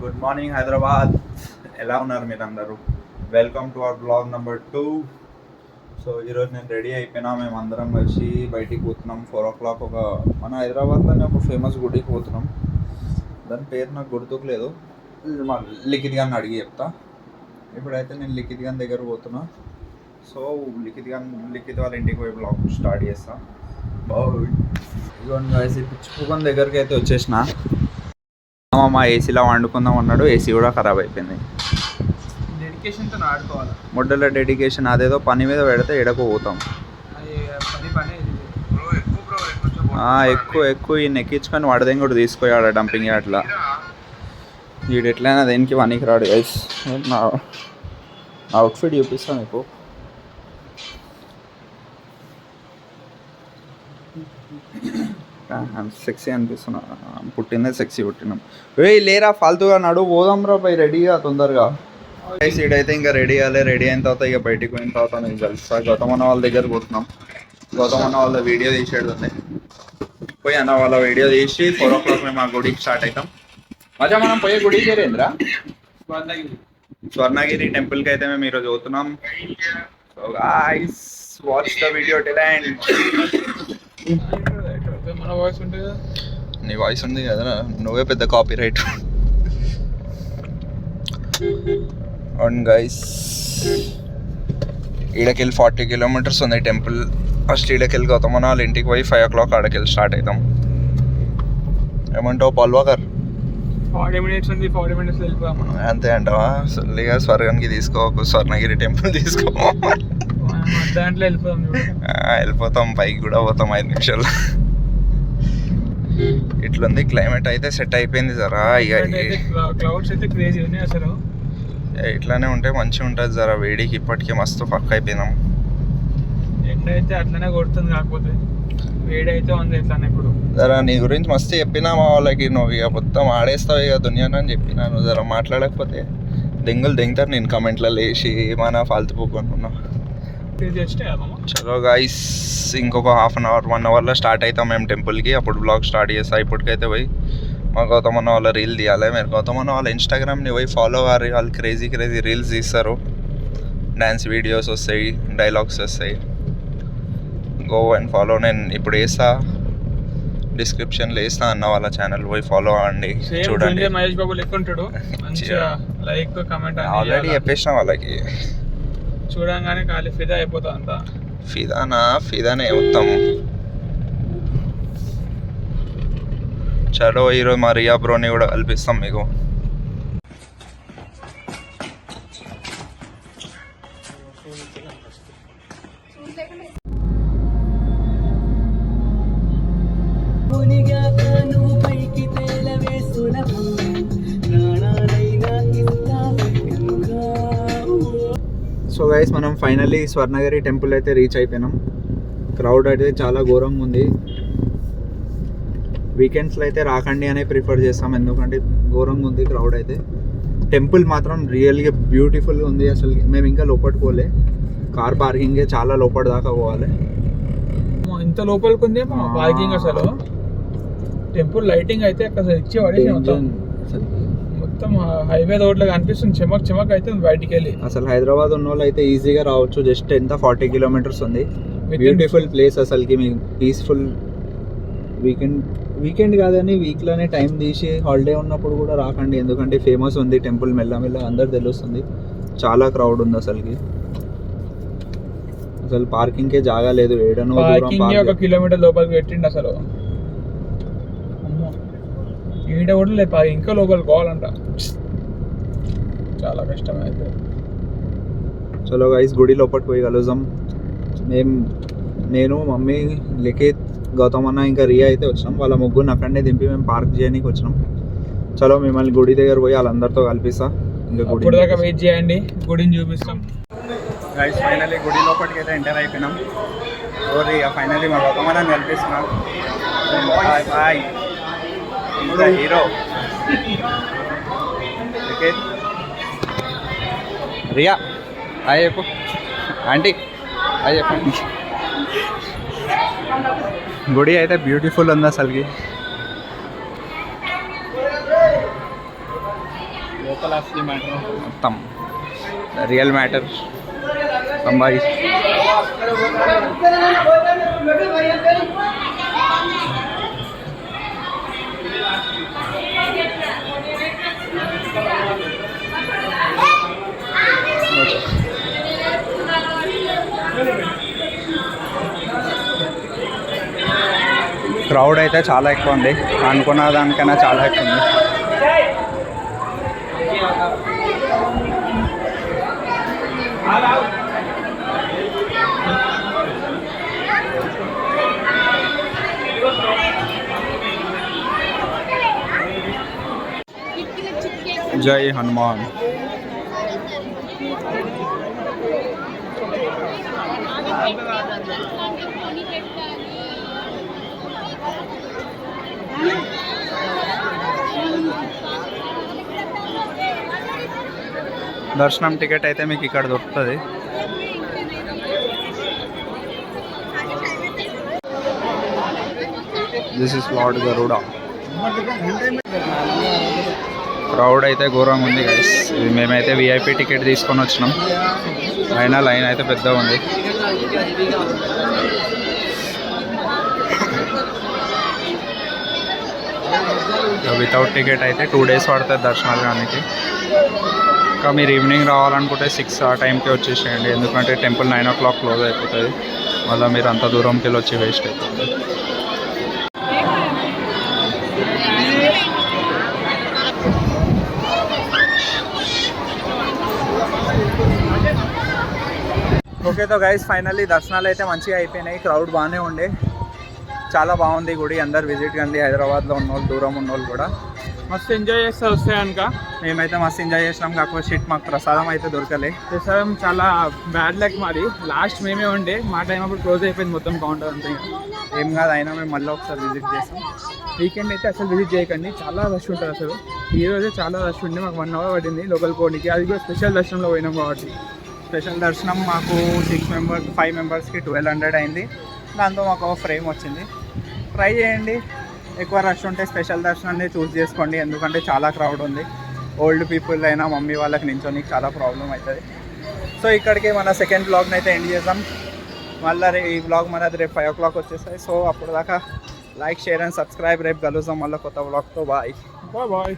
Good morning Hyderabad. ఎలా ఉన్నారు మీరు అందరూ? Welcome to our blog number 2. So ఈరోజు నేను రెడీ అయిపోయినా. మేము అందరం కలిసి బయటికి పోతున్నాం. 4 o'clock ఒక మన హైదరాబాద్లోనే ఒక ఫేమస్ గుడికి పోతున్నాం. దాని పేరు నాకు గుర్తుకులేదు. మా లిఖిత్ గారిని అడిగి చెప్తా. ఇప్పుడైతే నేను లిఖిత్ గారి దగ్గర పోతున్నా. సో లిఖిత్ వాళ్ళ ఇంటికి పోయి బ్లాగ్ స్టార్ట్ చేస్తా. ఇదిగోండి గైస్, పిచ్చిపుకం దగ్గరికి అయితే వచ్చేసిన. మా ఏసీలో వండుకుందాం అన్నాడు. ఏసీ కూడా ఖరాబ్ అయిపోయింది. డెడికేషన్తో ఆడుకోవాలి. మొడ్డల డెడికేషన్ అదేదో పని మీద పెడితే ఎడకు పోతాం. ఎక్కువ ఈయన ఎక్కించుకొని వడదేం కూడా తీసుకుపోయాడు డంపింగ్ అట్లా. వీడు ఎట్లయినా దేనికి పనికి రాడు గైస్. నా అవుట్ఫిట్ చూపిస్తాను మీకు. సెక్సీ అనిపిస్తున్నా. పుట్టిందే సెక్సీ పుట్టినాం. లేరా ఫాల్తుగా నడు పోదాం రా పై రెడీగా తొందరగా. సీడైతే ఇంకా రెడీ అవ్వాలి. రెడీ అయిన తర్వాత ఇక బయటికి పోయిన తర్వాత నేను కలుస్తా. గౌతమన్న వాళ్ళ దగ్గర పోతున్నాం. గౌతమన్న వాళ్ళ వీడియో తీసేది ఉంది. పోయి అన్న వాళ్ళ వీడియో తీసి 4 o'clock మేము ఆ గుడికి స్టార్ట్ అవుతాం. మజా మనం పోయే గుడి చేరేంద్రా స్వర్ణగిరి టెంపుల్కి అయితే మేము ఈరోజు పోతున్నాం. So guys watch the video till end. మన వాయిస్ ఉంటుంది. నీ వాయిస్ ఉంది కదా, నువ్వే పెద్ద కాపీ రైట్. అండ్ గైస్ ఈడకెళ్ళి 40 kilometers ఉంది టెంపుల్. ఫస్ట్ ఈడకెళ్ళి గౌతమన్న వాళ్ళ ఇంటికి పోయి 5 o'clock ఆడకెళ్ళి స్టార్ట్ అవుతాం. ఏమంటావు పాల్వాకర్? 40 minutes ఉంది. 40 minutes వెళ్ళిపోయాం. అంతే అంటావా? సొల్లిగా స్వర్గానికి తీసుకోకు, స్వర్ణగిరి టెంపుల్ తీసుకో. దాంట్లో వెళ్ళిపోతాం. పైకి కూడా పోతాం 5 నిమిషాలు. ఇట్లుంది క్లైమేట్ అయితే. సెట్ అయిపోయింది జరా. ఇక క్లౌడ్స్ అయితే క్రేజీ ఉన్నాయి అసలు. ఇట్లానే ఉంటే మంచిగా ఉంటుంది జరా. వేడికి ఇప్పటికే మస్తు పక్క అయిపోయినాం. ఎండ అయితే అట్లనే కొడుతుంది, కాకపోతే వేడి అయితే ఉంది ఎట్లానే. ఇప్పుడు జరా నీ గురించి మస్తు చెప్పినా మా వాళ్ళకి. నువ్వు ఇక మొత్తం ఆడేస్తావు ఇక దునియాని అని చెప్పినా. నువ్వు జరా మాట్లాడకపోతే దెంగులు దెంగుతారు నేను కమెంట్లలో వేసి మన ఫాల్తు పోనుకున్నావు. చలో గైస్, ఇంకొక 1/2 అవర్లో స్టార్ట్ అవుతాం మేము టెంపుల్కి. అప్పుడు బ్లాగ్ స్టార్ట్ చేస్తా. ఇప్పటికైతే పోయి మా గౌతమన్న వాళ్ళ రీల్ తీయాలి. మీరు గౌతమన్న వాళ్ళ ఇన్స్టాగ్రామ్ని పోయి ఫాలో అవ్వాలి. వాళ్ళు క్రేజీ రీల్స్ తీస్తారు. డ్యాన్స్ వీడియోస్ వస్తాయి, డైలాగ్స్ వస్తాయి. Go and follow. నేను ఇప్పుడు వేస్తా, డిస్క్రిప్షన్లో వేస్తా అన్న వాళ్ళ ఛానల్, పోయి ఫాలో అవ్వండి. చూడండి. మహేష్ బాబు లెక్క ఉంటాడు. లైక్ కామెంట్ ఆల్రెడీ చెప్పేసిన వాళ్ళకి. చూడంగానే ఖాళీ ఫిదా అయిపోతా. అంతా ఫిదానే మొత్తం. చలో ఈరోజు మా రియా బ్రోని కూడా కల్పిస్తాం మీకు. సో గైస్, మనం ఫైనల్లీ స్వర్ణగిరి టెంపుల్ అయితే రీచ్ అయిపోయినాం. క్రౌడ్ అయితే చాలా ఘోరంగా ఉంది. వీకెండ్స్లో అయితే రాకండి అనే ప్రిఫర్ చేస్తాం, ఎందుకంటే ఘోరంగా ఉంది క్రౌడ్ అయితే. టెంపుల్ మాత్రం రియల్గా బ్యూటిఫుల్గా ఉంది. అసలు మేము ఇంకా లోపలికి పోలే. కార్ పార్కింగే చాలా లోపల దాకా పోవాలి. ఇంత లోపలికి ఉంది పార్కింగ్. అసలు టెంపుల్ లైటింగ్ అయితే అక్కడ ఇచ్చి పడేసి మొత్తం హైవే రోడ్ లాగా అనిపిస్తుంది. చెమక్ అయితే బయటికి వెళ్ళి. అసలు హైదరాబాద్ ఉన్న వాళ్ళు అయితే ఈజీగా రావచ్చు. జస్ట్ ఎంత 40 kilometers ఉంది. బ్యూటిఫుల్ ప్లేస్ అసలుకి. మీకు పీస్ఫుల్ వీకెండ్ కాదని వీక్లోనే టైం తీసి హాలిడే ఉన్నప్పుడు కూడా రాకండి, ఎందుకంటే ఫేమస్ ఉంది టెంపుల్. మెల్లమెల్ల అందరు తెలుస్తుంది. చాలా క్రౌడ్ ఉంది అసలుకి. అసలు పార్కింగ్కే జాగా లేదు. ఏడనో 1 kilometer లోపలికి పెట్టిండు అసలు. ఈడ కూడా లేదు, ఇంకా లోపలికి పోవాలంట. చాలా కష్టం అయితే. చలో గైస్, గుడి లోపలికి పోయి కలుద్దాం. నేను మమ్మీ లిఖిత్ గౌతమన్న ఇంకా రియా అయితే వచ్చినాం. వాళ్ళ ముగ్గురిని అక్కడనే దింపి మేము పార్క్ చేయడానికి వచ్చినాం. చలో మిమ్మల్ని గుడి దగ్గర పోయి వాళ్ళందరితో కల్పిస్తా. ఇంకా గుడి దాకా వెయిట్ చేయండి, గుడిని చూపిస్తాం. గైస్ ఫైనల్లీ గుడి లోపలికి అయితే ఎంటర్ అయిపోయినాం. ఇక ఫైనల్లీ మా గౌతమన్నని కల్పిస్తున్నాం. Bye hero Likhith, Riya hi చెప్పు. ఆంటీ హాయ్ చెప్పండి. గుడి అయితే బ్యూటిఫుల్ ఉంది అసలుకి. లోకల్ అసలు మ్యాటర్ మొత్తం రియల్ మ్యాటర్ సంబాయి. క్రౌడ్ అయితే చాలా ఎక్కువ ఉంది, అనుకున్న దానికన్నా చాలా ఎక్కువ ఉంది. జై హనుమాన్. దర్శనం టికెట్ అయితే మీకు ఇక్కడ దొరుకుతుంది. This is lord Garuda. Crowd అయితే ఘోరంగా ఉంది గైస్. ఇది మేమైతే విఐపి టికెట్ తీసుకొని వచ్చినాం, అయినా లైన్ అయితే పెద్దగా ఉంది. వితౌట్ టికెట్ అయితే 2 days పడుతుంది దర్శనాలు కానీ. ఇంకా మీరు ఈవినింగ్ రావాలనుకుంటే 6 ఆ టైంకి వచ్చేసేయండి, ఎందుకంటే టెంపుల్ 9 o'clock క్లోజ్ అయిపోతుంది. మళ్ళీ మీరు అంత దూరంకి వెళ్ళి వచ్చి వేస్ట్ అయిపోతుంది. ఓకే తో గైస్, ఫైనల్లీ దర్శనాలు అయితే మంచిగా అయిపోయినాయి. క్రౌడ్ బాగానే ఉండే, చాలా బాగుంది గుడి. అందరు విజిట్ కండి, హైదరాబాద్లో ఉన్న వాళ్ళు, దూరం ఉన్న వాళ్ళు కూడా మస్తు ఎంజాయ్ చేస్తే వస్తాయి కనుక మేమైతే మస్తు ఎంజాయ్ చేసినాం. కాకపోతే షీట్ మాకు ప్రసాదం అయితే దొరకలే. ప్రసాదం చాలా బ్యాడ్ లక్ మాది. లాస్ట్ మేమే ఉండే, మా టైం అప్పుడు క్లోజ్ అయిపోయింది మొత్తం కౌంటర్ అంతే. ఏం కాదు, అయినా మేము మళ్ళీ ఒకసారి విజిట్ చేస్తాం. వీకెండ్ అయితే అసలు విజిట్ చేయకండి, చాలా రష్ ఉంటుంది అసలు. ఈ రోజే చాలా రష్ ఉండి మాకు 1 hour పట్టింది లోకల్ పోనీకి, అది కూడా స్పెషల్ దర్శనంలో పోయినాం కాబట్టి. స్పెషల్ దర్శనం మాకు 5 మెంబర్స్కి 1200 అయింది. దాంతో మాకు ఒక ఫ్రేమ్ వచ్చింది. ట్రై చేయండి, ఎక్కువ రష్ ఉంటే స్పెషల్ దర్శనాన్ని చూస్ చేసుకోండి, ఎందుకంటే చాలా క్రౌడ్ ఉంది. ఓల్డ్ పీపుల్ అయినా మమ్మీ వాళ్ళకి నించొని చాలా ప్రాబ్లం అవుతుంది. సో ఇక్కడికి మన సెకండ్ బ్లాగ్ని అయితే ఎండ్ చేద్దాం. మళ్ళీ ఈ బ్లాగ్ మనది రేపు 5 o'clock వచ్చేస్తాయి. సో అప్పుడు దాకా లైక్, షేర్ అండ్ సబ్స్క్రైబ్. రేపు కలుద్దాం మళ్ళీ కొత్త బ్లాగ్తో. Bye bye.